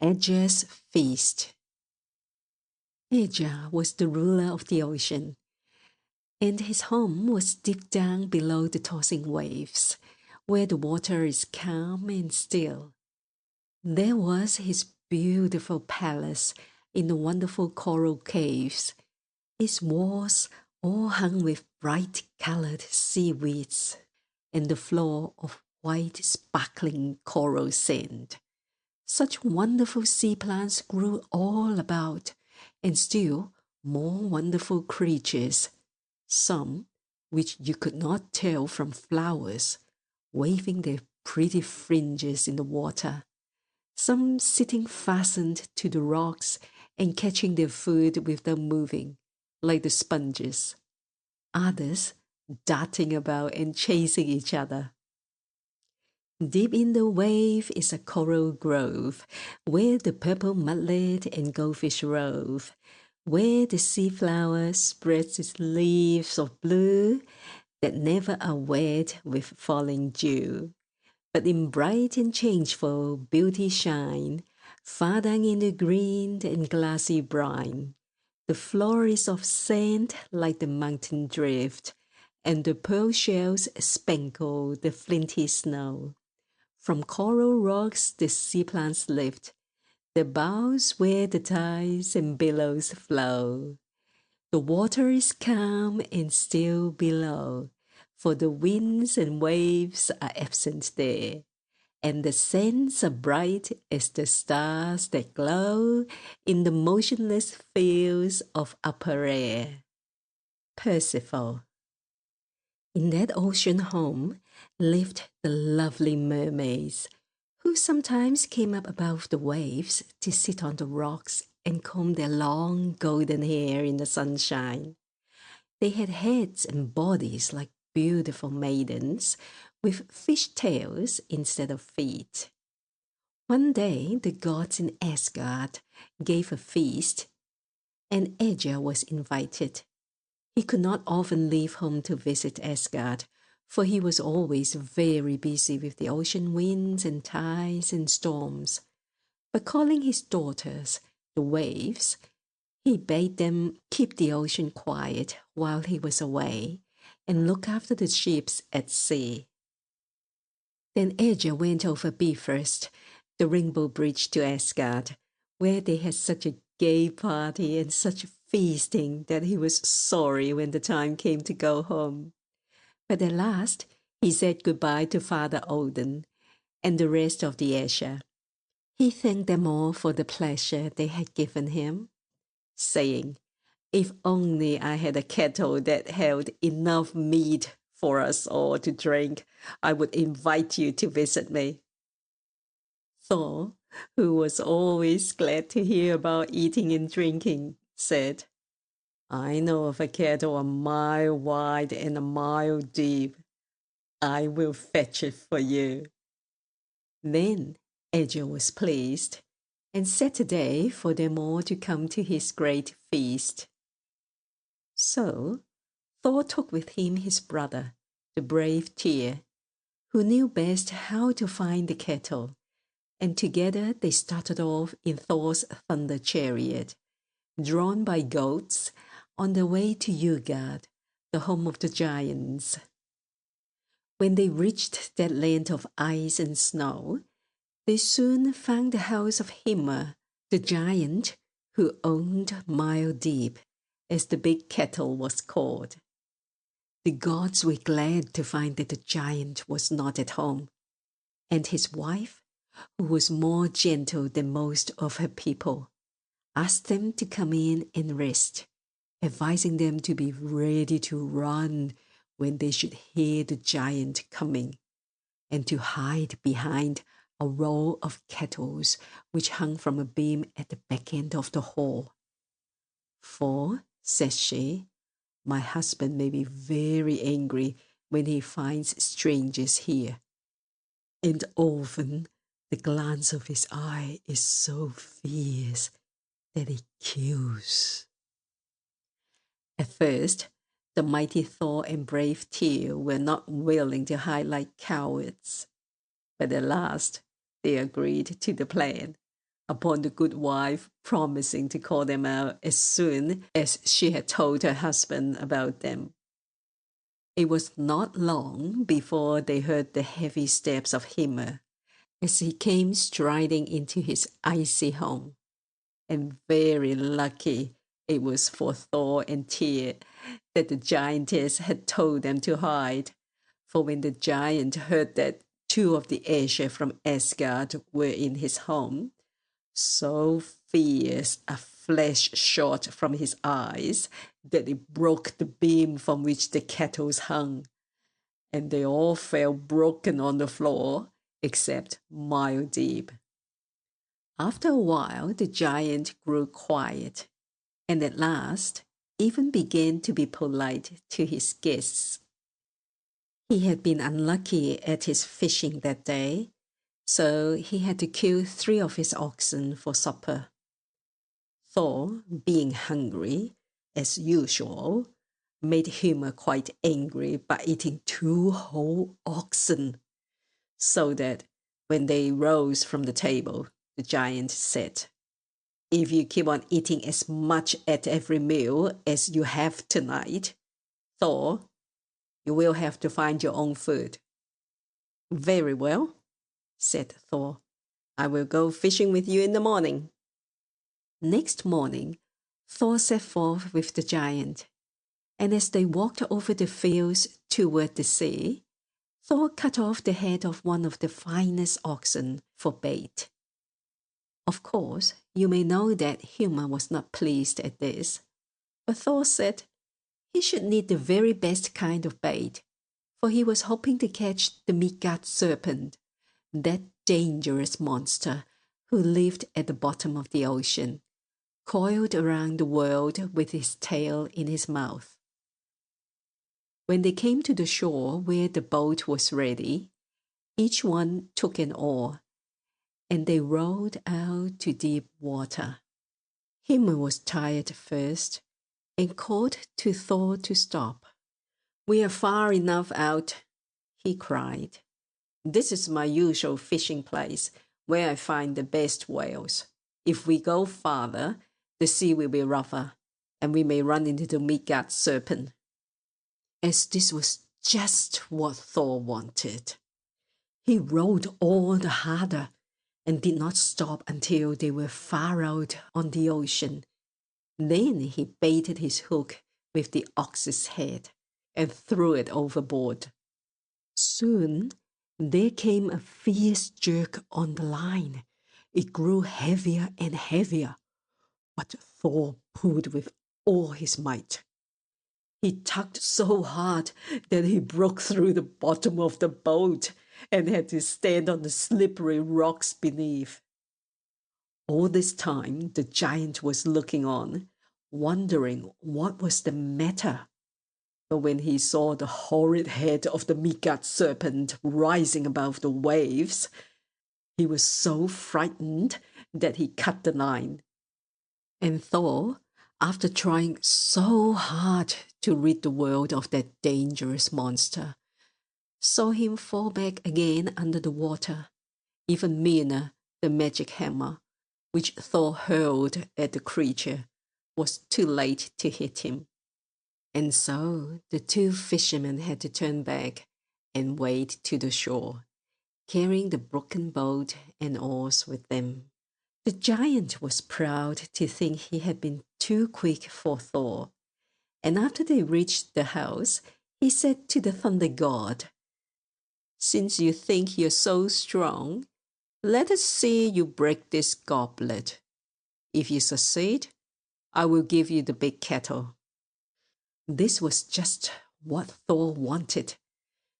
Aegir's Feast. Aegir was the ruler of the ocean, and his home was deep down below the tossing waves, where the water is calm and still. There was his beautiful palace in the wonderful coral caves, its walls all hung with bright-colored seaweeds, and the floor of white sparkling coral sand. Such wonderful sea plants grew all about, and still more wonderful creatures, some which you could not tell from flowers, waving their pretty fringes in the water, some sitting fastened to the rocks and catching their food without moving, like the sponges, others darting about and chasing each other. Deep in the wave is a coral grove, where the purple mudlet and goldfish rove, where the sea flower spreads its leaves of blue that never are wet with falling dew, but in bright and changeful beauty shine, far down in the green and glassy brine. The floor is of sand like the mountain drift, and the pearl shells spankle the flinty snow. From coral rocks the sea plants lift, the boughs where the tides and billows flow. The water is calm and still below, for the winds and waves are absent there, and the sands are bright as the stars that glow in the motionless fields of upper air. Percival. In that ocean home lived the lovely mermaids, who sometimes came up above the waves to sit on the rocks and comb their long golden hair in the sunshine. They had heads and bodies like beautiful maidens, with fish tails instead of feet. One day the gods in Asgard gave a feast, and Aegir was invited. He could not often leave home to visit Asgard, for he was always very busy with the ocean winds and tides and storms. But calling his daughters, the waves, he bade them keep the ocean quiet while he was away and look after the ships at sea. Then Aegir went over Bifrost, the rainbow bridge to Asgard, where they had such a gay party and such feasting that he was sorry when the time came to go home. But at last he said goodbye to Father Odin and the rest of the Aesir. He thanked them all for the pleasure they had given him, saying, "If only I had a kettle that held enough mead for us all to drink, I would invite you to visit me." Thor, who was always glad to hear about eating and drinking, said, "I know of a kettle a mile wide and a mile deep. I will fetch it for you." Then Aegir was pleased and set a day for them all to come to his great feast. So Thor took with him his brother, the brave Tyr, who knew best how to find the kettle, and together they started off in Thor's thunder chariot, drawn by goats, on their way to Asgard, the home of the giants. When they reached that land of ice and snow, they soon found the house of Hymir, the giant who owned Mile Deep, as the big kettle was called. The gods were glad to find that the giant was not at home, and his wife, who was more gentle than most of her people, asked them to come in and rest, advising them to be ready to run when they should hear the giant coming, and to hide behind a row of kettles which hung from a beam at the back end of the hall. "For," says she, "my husband may be very angry when he finds strangers here, and often the glance of his eye is so fierce that it kills." At first, the mighty Thor and brave Tyr were not willing to hide like cowards, but at last they agreed to the plan. upon the good wife promising to call them out as soon as she had told her husband about them. It was not long before they heard the heavy steps of Hymir as he came striding into his icy home. And very lucky it was for Thor and Tyr that the giantess had told them to hide. For when the giant heard that two of the Aegir from Asgard were in his home, so fierce a flash shot from his eyes that it broke the beam from which the kettles hung, and they all fell broken on the floor except Mile Deep. After a while, the giant grew quiet, and at last even began to be polite to his guests. He had been unlucky at his fishing that day, so he had to kill 3 of his oxen for supper. Thor, being hungry, as usual, made Hymir quite angry by eating 2 whole oxen, so that when they rose from the table, the giant said, "If you keep on eating as much at every meal as you have tonight, Thor, you will have to find your own food." "Very well," said Thor. "I will go fishing with you in the morning." Next morning, Thor set forth with the giant, and as they walked over the fields toward the sea, Thor cut off the head of one of the finest oxen for bait. Of course, you may know that Hymir was not pleased at this, but Thor said he should need the very best kind of bait, for he was hoping to catch the mickert serpent, that dangerous monster who lived at the bottom of the ocean, coiled around the world with his tail in his mouth. When they came to the shore where the boat was ready, each one took an oar, and they rowed out to deep water. Hymir was tired first and called to Thor to stop. "We are far enough out," he cried. "This is my usual fishing place, where I find the best whales. If we go farther, the sea will be rougher, and we may run into the mickert serpent." As this was just what Thor wanted, he rowed all the harder and did not stop until they were far out on the ocean. Then he baited his hook with the ox's head and threw it overboard. Soon there came a fierce jerk on the line. It grew heavier and heavier, but Thor pulled with all his might. He tugged so hard that he broke through the bottom of the boat and had to stand on the slippery rocks beneath. All this time the giant was looking on, wondering what was the matter. But when he saw the horrid head of the mickert serpent rising above the waves, he was so frightened that he cut the line. And Thor, after trying so hard to rid the world of that dangerous monster, saw him fall back again under the water. Even Mjolnir, the magic hammer, which Thor hurled at the creature, was too late to hit him. And so the 2 fishermen had to turn back and wade to the shore, carrying the broken boat and oars with them. The giant was proud to think he had been too quick for Thor, and after they reached the house, he said to the thunder god, "Since you think you're so strong, let us see you break this goblet. If you succeed, I will give you the big kettle." This was just what Thor wanted,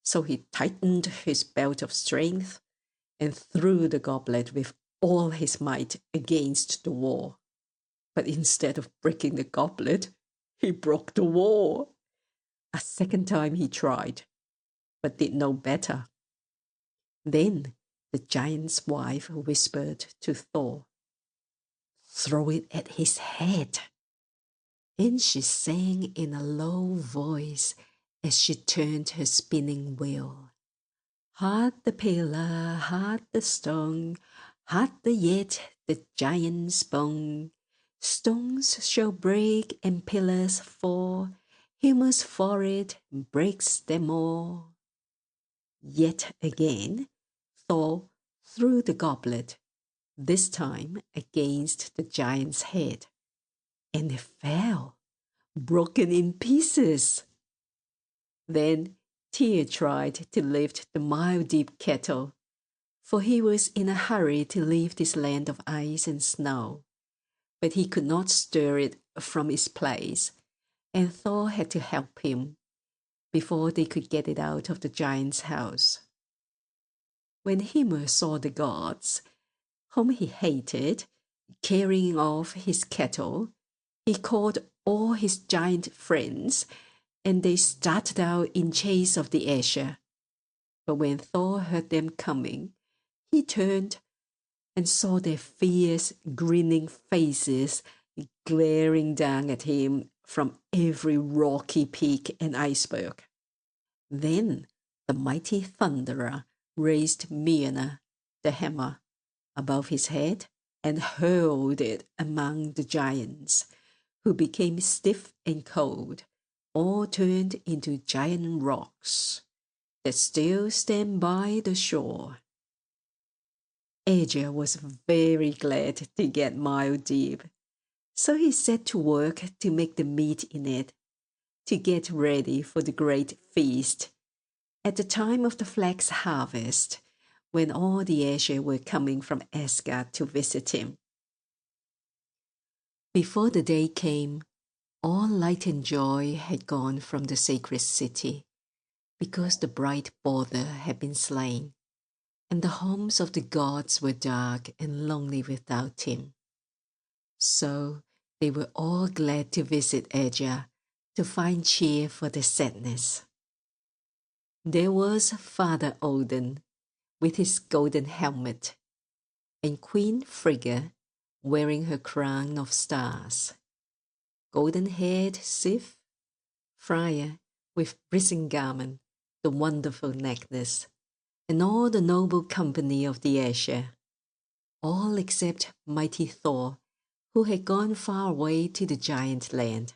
so he tightened his belt of strength and threw the goblet with all his might against the wall. But instead of breaking the goblet, he broke the wall. A second time he tried, but did no better. Then the giant's wife whispered to Thor, "Throw it at his head." And she sang in a low voice as she turned her spinning wheel. "Hard the pillar, hard the stone, harder yet the giant's bone. Stones shall break and pillars fall. He must for it breaks them all. Yet again, Thor threw the goblet, this time against the giant's head, and it fell, broken in pieces. Then Tyr tried to lift the mile-deep kettle, for he was in a hurry to leave this land of ice and snow. But he could not stir it from its place, and Thor had to help him before they could get it out of the giant's house. When Hymir saw the gods, whom he hated, carrying off his kettle, he called all his giant friends, and they started out in chase of the Aegir. But when Thor heard them coming, he turned and saw their fierce, grinning faces glaring down at him from every rocky peak and iceberg. Then the mighty thunderer raised Mjolnir, the hammer, above his head and hurled it among the giants, who became stiff and cold, all turned into giant rocks that still stand by the shore. Aegir was very glad to get mile deep, so he set to work to make the meat in it, to get ready for the great feast at the time of the flax harvest, when all the Aegir were coming from Asgard to visit him. Before the day came, all light and joy had gone from the sacred city, because the bright Balder had been slain, and the homes of the gods were dark and lonely without him. So they were all glad to visit Aegir, to find cheer for their sadness. There was Father Odin, with his golden helmet, and Queen Frigga, wearing her crown of stars, golden-haired Sif, Freya, with Brisingamen, the wonderful necklace, and all the noble company of the Aegir, all except mighty Thor, who had gone far away to the giant land.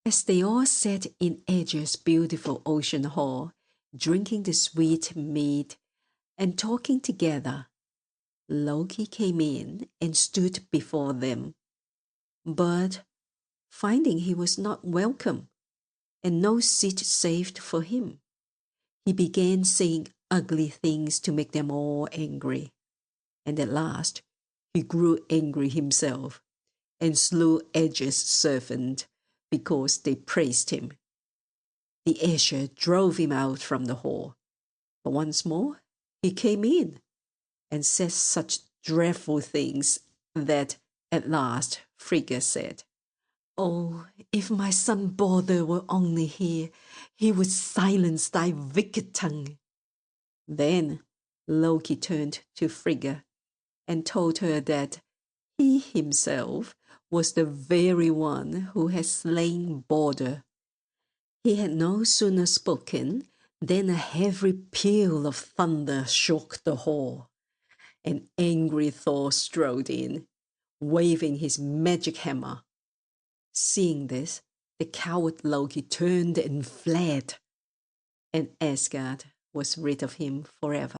As they all sat in Aegir's beautiful ocean hall, drinking the sweet mead and talking together, Loki came in and stood before them. But finding he was not welcome and no seat saved for him, he began saying ugly things to make them all angry. And at last he grew angry himself and slew Aegir's servant because they praised him. The Aegir drove him out from the hall, but once more he came in and said such dreadful things that at last Frigga said, "Oh, if my son Balder were only here, he would silence thy wicked tongue." Then Loki turned to Frigga and told her that he himself was the very one who had slain Balder. He had no sooner spoken than a heavy peal of thunder shook the hall. An angry Thor strode in, waving his magic hammer. Seeing this, the coward Loki turned and fled, and Asgard was rid of him forever.